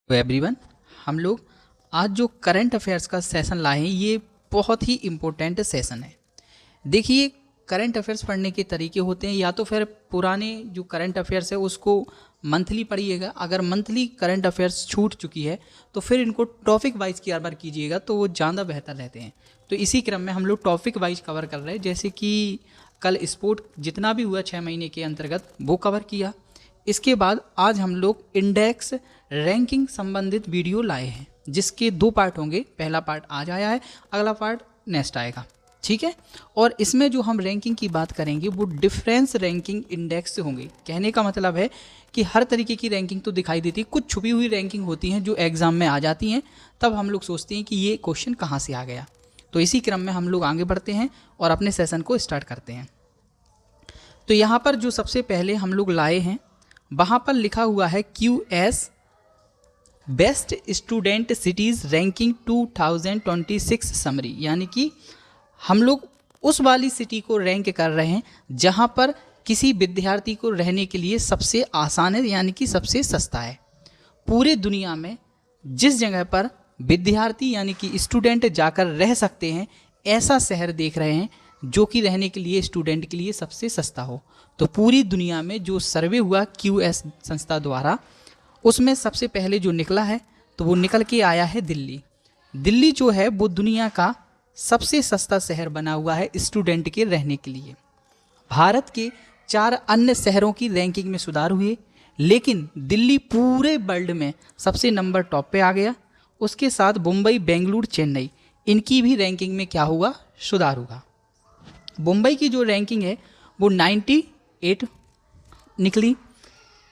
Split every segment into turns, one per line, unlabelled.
तो एवरीवन, हम लोग आज जो करंट अफेयर्स का सेशन लाए हैं ये बहुत ही इम्पोर्टेंट सेशन है। देखिए, करंट अफेयर्स पढ़ने के तरीके होते हैं, या तो फिर पुराने जो करंट अफेयर्स है उसको मंथली पढ़िएगा। अगर मंथली करंट अफेयर्स छूट चुकी है तो फिर इनको टॉपिक वाइज की बार कीजिएगा तो वो ज़्यादा बेहतर रहते हैं। तो इसी क्रम में हम लोग टॉपिक वाइज कवर कर रहे हैं, जैसे कि कल स्पोर्ट जितना भी हुआ 6 महीने के अंतर्गत वो कवर किया। इसके बाद आज हम लोग इंडेक्स रैंकिंग संबंधित वीडियो लाए हैं, जिसके 2 पार्ट होंगे। पहला पार्ट आज आया है, अगला पार्ट नेक्स्ट आएगा, ठीक है। और इसमें जो हम रैंकिंग की बात करेंगे वो डिफरेंस रैंकिंग इंडेक्स से होंगे। कहने का मतलब है कि हर तरीके की रैंकिंग तो दिखाई देती है, कुछ छुपी हुई रैंकिंग होती हैं जो एग्जाम में आ जाती हैं, तब हम लोग सोचते हैं कि ये क्वेश्चन कहाँ से आ गया। तो इसी क्रम में हम लोग आगे बढ़ते हैं और अपने सेशन को स्टार्ट करते हैं। तो यहाँ पर जो सबसे पहले हम लोग लाए हैं, वहाँ पर लिखा हुआ है QS best student cities ranking 2026 summary, यानी कि हम लोग उस वाली सिटी को रैंक कर रहे हैं जहाँ पर किसी विद्यार्थी को रहने के लिए सबसे आसान है, यानी कि सबसे सस्ता है। पूरे दुनिया में जिस जगह पर विद्यार्थी यानी कि स्टूडेंट जाकर रह सकते हैं, ऐसा शहर देख रहे हैं जो कि रहने के लिए स्टूडेंट के लिए सबसे सस्ता हो। तो पूरी दुनिया में जो सर्वे हुआ QS संस्था द्वारा, उसमें सबसे पहले जो निकला है तो वो निकल के आया है दिल्ली। दिल्ली जो है वो दुनिया का सबसे सस्ता शहर बना हुआ है स्टूडेंट के रहने के लिए। भारत के 4 अन्य शहरों की रैंकिंग में सुधार हुए, लेकिन दिल्ली पूरे वर्ल्ड में सबसे नंबर टॉप पे आ गया। उसके साथ मुंबई, बेंगलुरु, चेन्नई, इनकी भी रैंकिंग में क्या हुआ, सुधार हुआ। मुंबई की जो रैंकिंग है वो 98 निकली।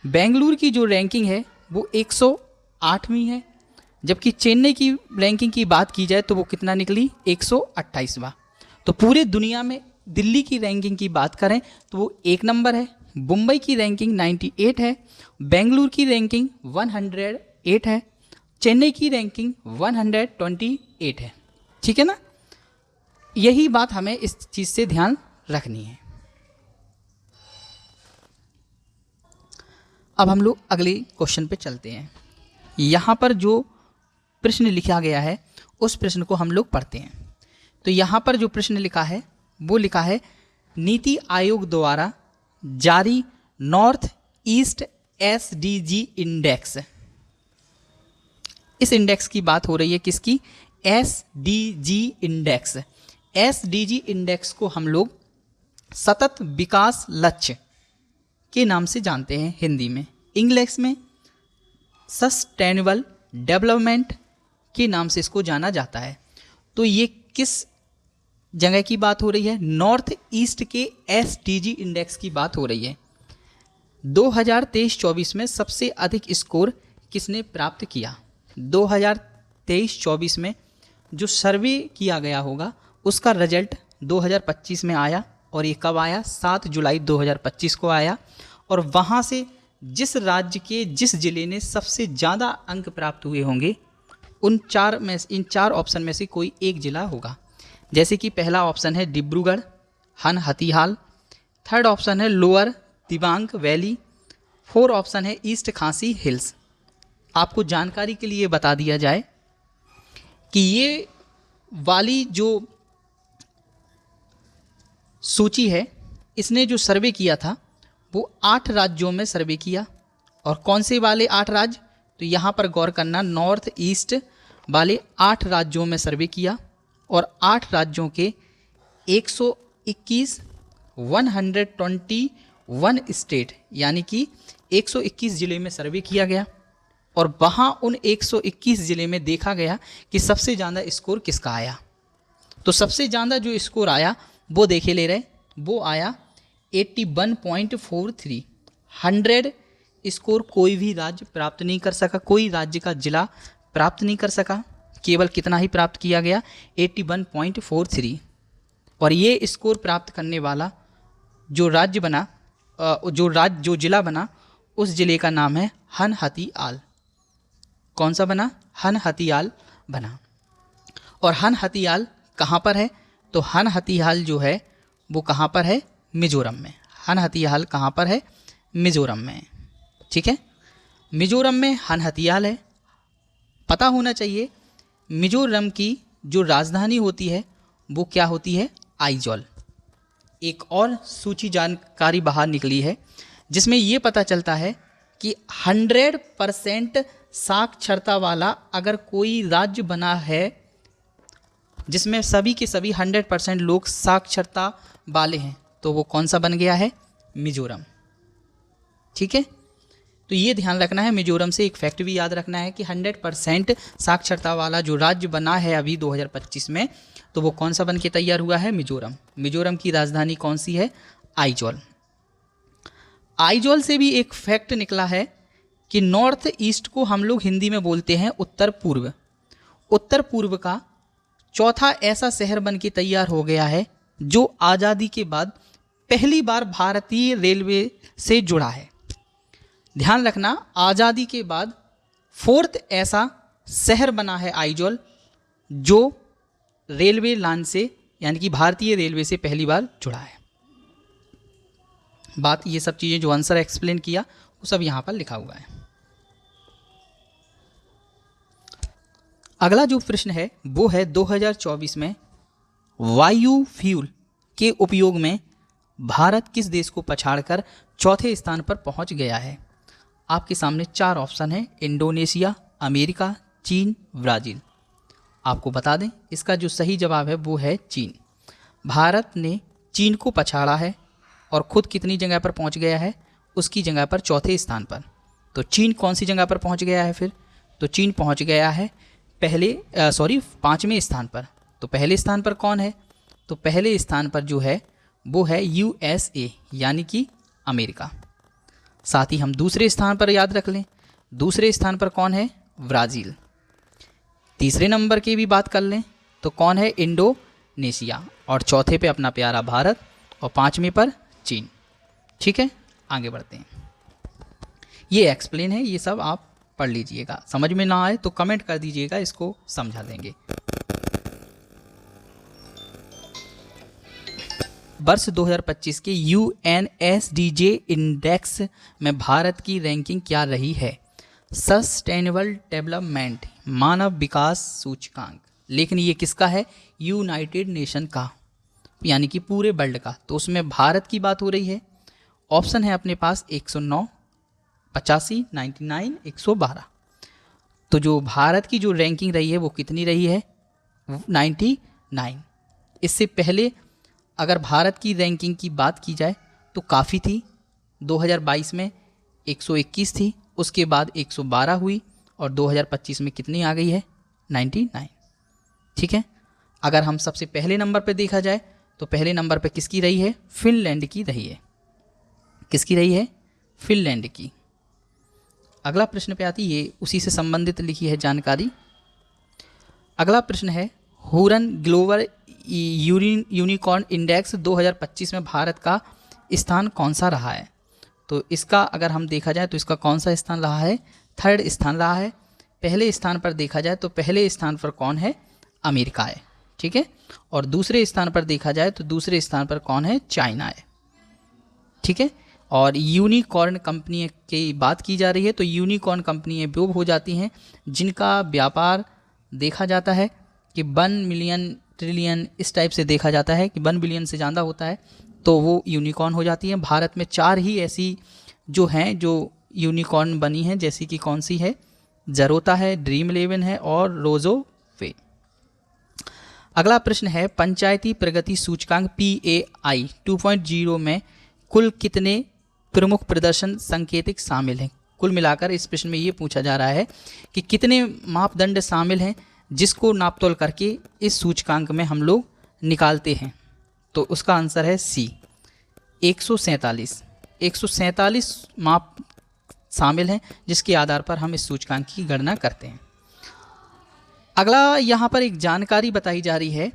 बेंगलुरु की जो रैंकिंग है वो 108वीं है, जबकि चेन्नई की रैंकिंग की बात की जाए तो वो कितना निकली, 128वां। तो पूरे दुनिया में दिल्ली की रैंकिंग की बात करें तो वो 1 नंबर है। मुंबई की रैंकिंग 98 है, बेंगलुरु की रैंकिंग 108 है, चेन्नई की रैंकिंग 128 है, ठीक है ना। यही बात हमें इस चीज़ से ध्यान रखनी है। अब हम लोग अगले क्वेश्चन पे चलते हैं। यहाँ पर जो प्रश्न लिखा गया है उस प्रश्न को हम लोग पढ़ते हैं। तो यहाँ पर जो प्रश्न लिखा है वो लिखा है, नीति आयोग द्वारा जारी नॉर्थ ईस्ट SDG इंडेक्स। इस इंडेक्स की बात हो रही है, किसकी, SDG इंडेक्स। SDG इंडेक्स को हम लोग सतत विकास लक्ष्य के नाम से जानते हैं हिंदी में, इंग्लिश में सस्टेनेबल डेवलपमेंट के नाम से इसको जाना जाता है। तो ये किस जगह की बात हो रही है, नॉर्थ ईस्ट के SDG इंडेक्स की बात हो रही है। 2023-24 में सबसे अधिक स्कोर किसने प्राप्त किया। 2023-24 में जो सर्वे किया गया होगा उसका रिजल्ट 2025 में आया, और ये कब आया, 7 जुलाई 2025 को आया। और वहाँ से जिस राज्य के जिस जिले ने सबसे ज़्यादा अंक प्राप्त हुए होंगे, इन 4 ऑप्शन में से कोई एक जिला होगा। जैसे कि पहला ऑप्शन है डिब्रूगढ़, हतीहाल, थर्ड ऑप्शन है लोअर दिबांग वैली, 4 ऑप्शन है ईस्ट खासी हिल्स। आपको जानकारी के लिए बता दिया जाए कि ये वाली जो सूची है, इसने जो सर्वे किया था वो 8 राज्यों में सर्वे किया। और कौन से वाले 8 राज्य, तो यहाँ पर गौर करना, नॉर्थ ईस्ट वाले 8 राज्यों में सर्वे किया। और 8 राज्यों के 121 स्टेट, यानी कि 121 ज़िले में सर्वे किया गया। और वहाँ उन 121 ज़िले में देखा गया कि सबसे ज़्यादा स्कोर किसका आया। तो सबसे ज़्यादा जो स्कोर आया वो देखे ले रहे, वो आया 81.43। 100 स्कोर कोई भी राज्य प्राप्त नहीं कर सका, कोई राज्य का जिला प्राप्त नहीं कर सका, केवल कितना ही प्राप्त किया गया, 81.43। और ये स्कोर प्राप्त करने वाला जो राज्य बना, जो जिला बना, उस जिले का नाम है हतीयाल। कौन सा बना, हतीयाल बना। और हतीयाल कहाँ पर है, तो हतीयाल जो है वो कहाँ पर है, मिजोरम में। हतीयाल कहाँ पर है, मिजोरम में, ठीक है। मिजोरम में हथियाल है पता होना चाहिए मिजोरम की जो राजधानी होती है वो क्या होती है, आइजॉल। एक और सूची जानकारी बाहर निकली है जिसमें ये पता चलता है कि 100% साक्षरता वाला अगर कोई राज्य बना है जिसमें सभी के सभी 100% लोग साक्षरता वाले हैं, तो वो कौन सा बन गया है, मिजोरम। ठीक है, तो ये ध्यान रखना है। मिजोरम से एक फैक्ट भी याद रखना है कि 100% साक्षरता वाला जो राज्य बना है अभी 2025 में, तो वो कौन सा बन के तैयार हुआ है, मिजोरम। मिजोरम की राजधानी कौन सी है, आइजॉल। आइजॉल से भी एक फैक्ट निकला है कि नॉर्थ ईस्ट को हम लोग हिंदी में बोलते हैं उत्तर पूर्व। उत्तर पूर्व का चौथा ऐसा शहर बन के तैयार हो गया है जो आज़ादी के बाद पहली बार भारतीय रेलवे से जुड़ा है। ध्यान रखना, आज़ादी के बाद 4th ऐसा शहर बना है आइजॉल जो रेलवे लाइन से यानी कि भारतीय रेलवे से पहली बार जुड़ा है। बात ये सब चीज़ें जो आंसर एक्सप्लेन किया वो सब यहाँ पर लिखा हुआ है। अगला जो प्रश्न है वो है 2024 में वायु फ्यूल के उपयोग में भारत किस देश को पछाड़कर चौथे स्थान पर पहुंच गया है। आपके सामने 4 ऑप्शन हैं, इंडोनेशिया, अमेरिका, चीन, ब्राज़ील। आपको बता दें इसका जो सही जवाब है वो है चीन। भारत ने चीन को पछाड़ा है और खुद कितनी जगह पर पहुंच गया है, उसकी जगह पर चौथे स्थान पर। तो चीन कौन सी जगह पर पहुंच गया है फिर, तो चीन पहुंच गया है 5वें स्थान पर। तो पहले स्थान पर कौन है, तो पहले स्थान पर जो है वो है USA यानी कि अमेरिका। साथ ही हम दूसरे स्थान पर याद रख लें, दूसरे स्थान पर कौन है, ब्राज़ील। तीसरे नंबर की भी बात कर लें तो कौन है, इंडोनेशिया। और चौथे पे अपना प्यारा भारत और 5वें पर चीन। ठीक है, आगे बढ़ते हैं। ये एक्सप्लेन है, ये सब आप पढ़ लीजिएगा। समझ में ना आए तो कमेंट कर दीजिएगा, इसको समझा देंगे। वर्ष 2025 के UNSDG इंडेक्स में भारत की रैंकिंग क्या रही है, सस्टेनेबल डेवलपमेंट मानव विकास सूचकांक। लेकिन ये किसका है, यूनाइटेड नेशन का, यानी कि पूरे वर्ल्ड का। तो उसमें भारत की बात हो रही है। ऑप्शन है अपने पास 109, 85, 99, 112। तो जो भारत की जो रैंकिंग रही है वो कितनी रही है, 99। इससे पहले अगर भारत की रैंकिंग की बात की जाए तो काफ़ी थी। 2022 में 121 थी, उसके बाद 112 हुई और 2025 में कितनी आ गई है, 99। ठीक है, अगर हम सबसे पहले नंबर पे देखा जाए तो पहले नंबर पे किसकी रही है, फिनलैंड की रही है। किसकी रही है, फिनलैंड की। अगला प्रश्न पे आती है, ये उसी से संबंधित लिखी है जानकारी। अगला प्रश्न है, हुरन ग्लोबल यूनिकॉर्न इंडेक्स 2025 में भारत का स्थान कौन सा रहा है। तो इसका अगर हम देखा जाए तो इसका कौन सा स्थान रहा है, 3rd स्थान रहा है। पहले स्थान पर देखा जाए तो पहले स्थान पर कौन है, अमेरिका है। ठीक है, और दूसरे स्थान पर देखा जाए तो दूसरे स्थान पर कौन है, चाइना है। ठीक है, और यूनिकॉर्न कंपनी की बात की जा रही है तो यूनिकॉर्न कंपनियाँ वो हो जाती हैं जिनका व्यापार देखा जाता है कि 1 मिलियन ट्रिलियन इस टाइप से देखा जाता है कि 1 बिलियन से ज़्यादा होता है तो वो यूनिकॉर्न हो जाती है। भारत में 4 ही ऐसी जो हैं जो यूनिकॉर्न बनी हैं, जैसी कि कौन सी है, जरोता है, ड्रीम 11 है और रोजोवे। अगला प्रश्न है, पंचायती प्रगति सूचकांक PAI 2.0 में कुल कितने प्रमुख प्रदर्शन संकेतक शामिल हैं। कुल मिलाकर इस प्रश्न में ये पूछा जा रहा है कि कितने मापदंड शामिल हैं जिसको नापतोल करके इस सूचकांक में हम लोग निकालते हैं। तो उसका आंसर है सी, 147 माप शामिल हैं जिसके आधार पर हम इस सूचकांक की गणना करते हैं। अगला यहाँ पर एक जानकारी बताई जा रही है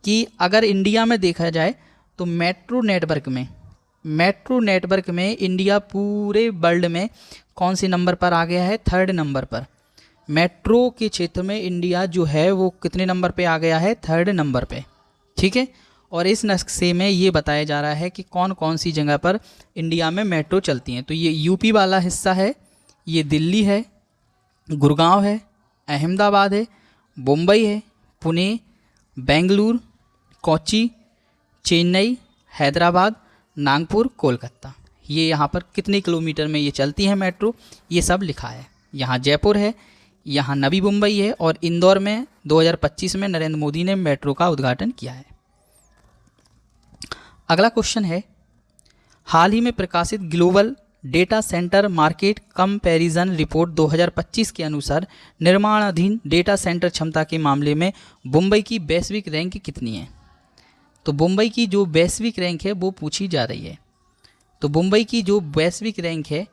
कि अगर इंडिया में देखा जाए तो मेट्रो नेटवर्क में इंडिया पूरे वर्ल्ड में कौन से नंबर पर आ गया है, 3rd नंबर पर। मेट्रो के क्षेत्र में इंडिया जो है वो कितने नंबर पे आ गया है, 3rd नंबर पे। ठीक है, और इस नक्शे में ये बताया जा रहा है कि कौन कौन सी जगह पर इंडिया में मेट्रो चलती हैं। तो ये यूपी वाला हिस्सा है, ये दिल्ली है, गुड़गांव है, अहमदाबाद है, मुंबई है, पुणे, बेंगलुरु, कोच्चि, चेन्नई, हैदराबाद, नागपुर, कोलकाता। ये यहाँ पर कितने किलोमीटर में ये चलती है मेट्रो, ये सब लिखा है। यहाँ जयपुर है, यहाँ नवी मुंबई है, और इंदौर में 2025 में नरेंद्र मोदी ने मेट्रो का उद्घाटन किया है। अगला क्वेश्चन है, हाल ही में प्रकाशित global data centre market comparison report 2025 के अनुसार निर्माणाधीन डेटा सेंटर क्षमता के मामले में मुंबई की वैश्विक रैंक कितनी है। तो मुंबई की जो वैश्विक रैंक है वो पूछी जा रही है। तो मुंबई की जो वैश्विक रैंक है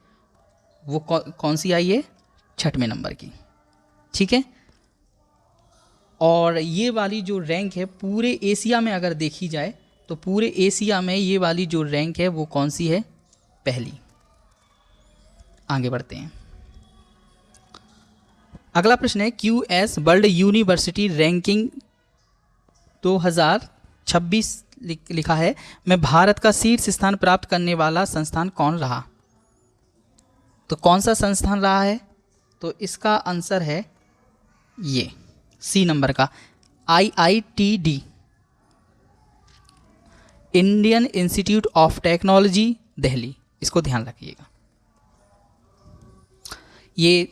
वो कौन सी आई है, 6वें नंबर की। ठीक है, और ये वाली जो रैंक है पूरे एशिया में अगर देखी जाए तो पूरे एशिया में ये वाली जो रैंक है वो कौन सी है, पहली। आगे बढ़ते हैं। अगला प्रश्न है, QS वर्ल्ड यूनिवर्सिटी रैंकिंग 2026 लिखा है में भारत का शीर्ष स्थान प्राप्त करने वाला संस्थान कौन रहा। तो कौन सा संस्थान रहा है, तो इसका आंसर है ये सी नंबर का IITD, Indian institute of technology Delhi. इसको ध्यान रखिएगा। ये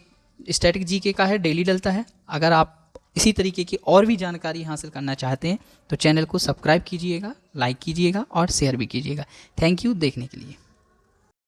स्टैटिक जीके का है, डेली डलता है। अगर आप इसी तरीके की और भी जानकारी हासिल करना चाहते हैं तो चैनल को सब्सक्राइब कीजिएगा, लाइक कीजिएगा और शेयर भी कीजिएगा। थैंक यू देखने के लिए।